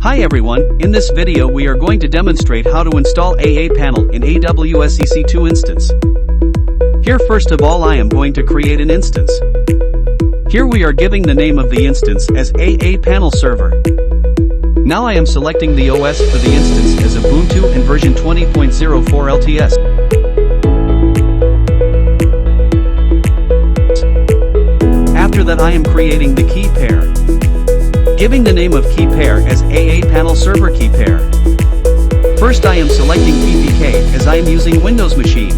Hi everyone, in this video we are going to demonstrate how to install aaPanel in AWS EC2 instance. Here first of all I am going to create an instance. Here we are giving the name of the instance as aaPanel Server. Now I am selecting the OS for the instance as Ubuntu and version 20.04 LTS. After that I am creating the key pair. Giving the name of key pair as aaPanel Server key pair. First I am selecting PPK as I am using Windows machine.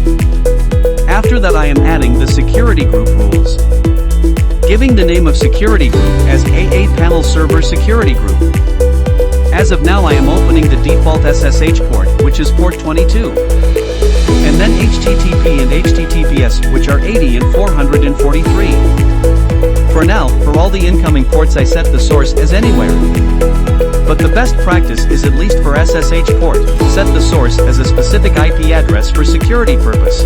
After that I am adding the security group rules. Giving the name of security group as aaPanel Server Security Group. As of now I am opening the default SSH port, which is port 22. And then HTTP and HTTPS, which are 80 and 443. For now, for all the incoming ports I set the source as anywhere. But the best practice is at least for SSH port, set the source as a specific IP address for security purpose.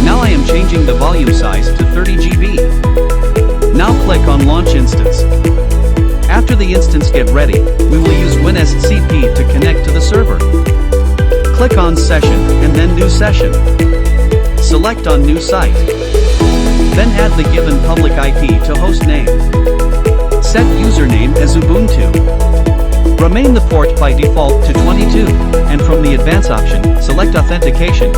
Now I am changing the volume size to 30 GB. Now click on Launch Instance. After the instance get ready, we will use WinSCP to connect to the server. Click on Session, and then New Session. Select on New Site. Then add the given public IP to host name. Set username as Ubuntu. Remain the port by default to 22, and from the advanced option, select authentication.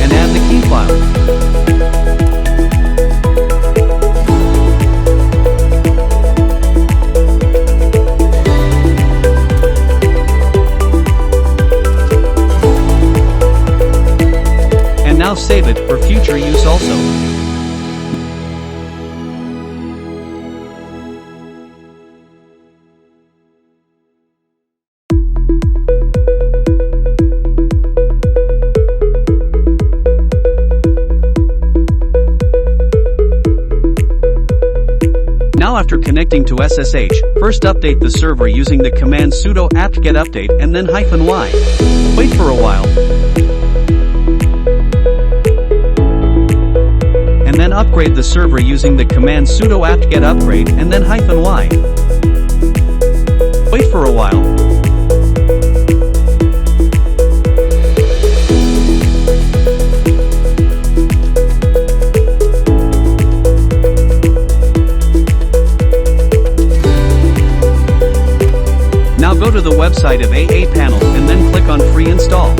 And add the key file. Now save it for future use also. Now after connecting to SSH, first update the server using the command sudo apt-get update and then -y. Wait for a while. Then upgrade the server using the command sudo apt-get upgrade and then -y. Wait for a while. Now go to the website of aaPanel and then click on Free Install.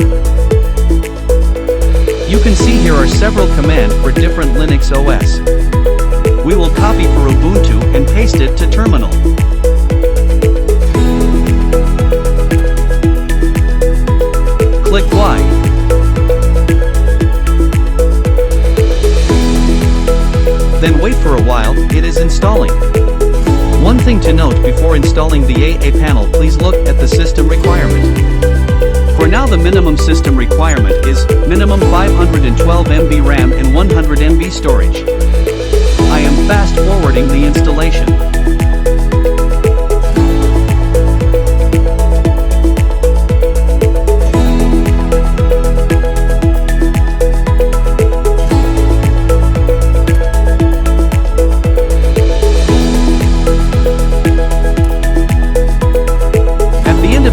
You can see here are several commands for different Linux OS. We will copy for Ubuntu and paste it to terminal. Click Y. Then wait for a while, it is installing. One thing to note before installing the aaPanel, please look at the system requirement. For now the minimum system requirement is, minimum 512 MB RAM and 100 MB storage. I am fast forwarding the installation.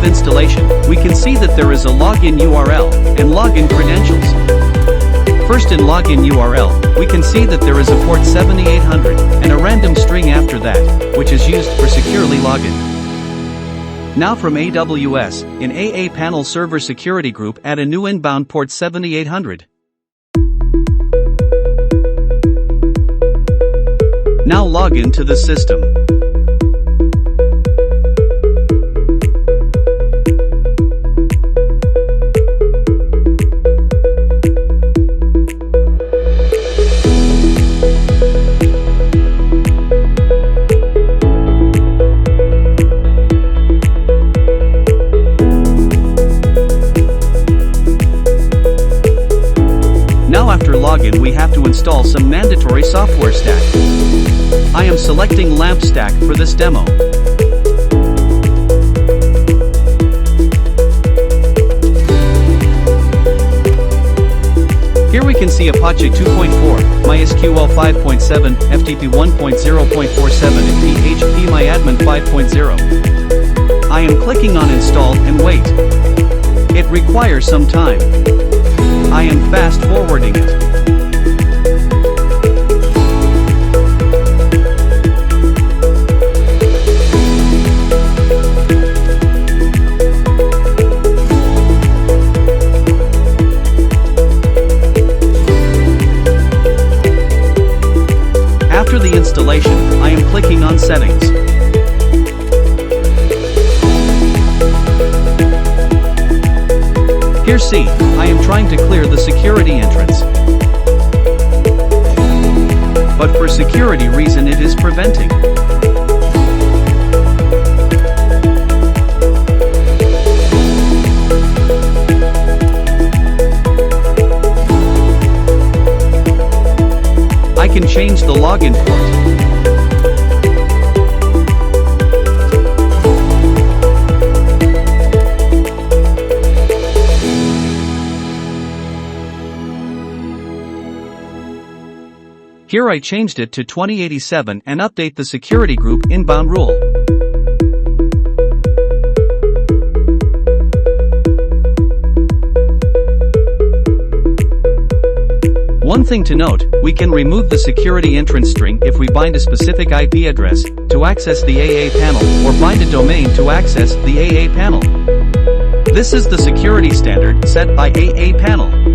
Installation, we can see that there is a login URL and login credentials. First in login URL, we can see that there is a port 7800 and a random string after that, which is used for securely login. Now from AWS, in aaPanel Server Security Group add a new inbound port 7800. Now log into the system. Now after login we have to install some mandatory software stack. I am selecting LAMP stack for this demo. Here we can see Apache 2.4, MySQL 5.7, FTP 1.0.47 and PHPMyAdmin 5.0. I am clicking on Install and wait. It requires some time. I am fast forwarding it. After the installation, I am clicking on Settings. Here see, I am trying to clear the security entrance. But for security reason it is preventing. I can change the login port. Here I changed it to 2087 and update the security group inbound rule. One thing to note, we can remove the security entrance string if we bind a specific IP address to access the aaPanel or bind a domain to access the aaPanel. This is the security standard set by aaPanel.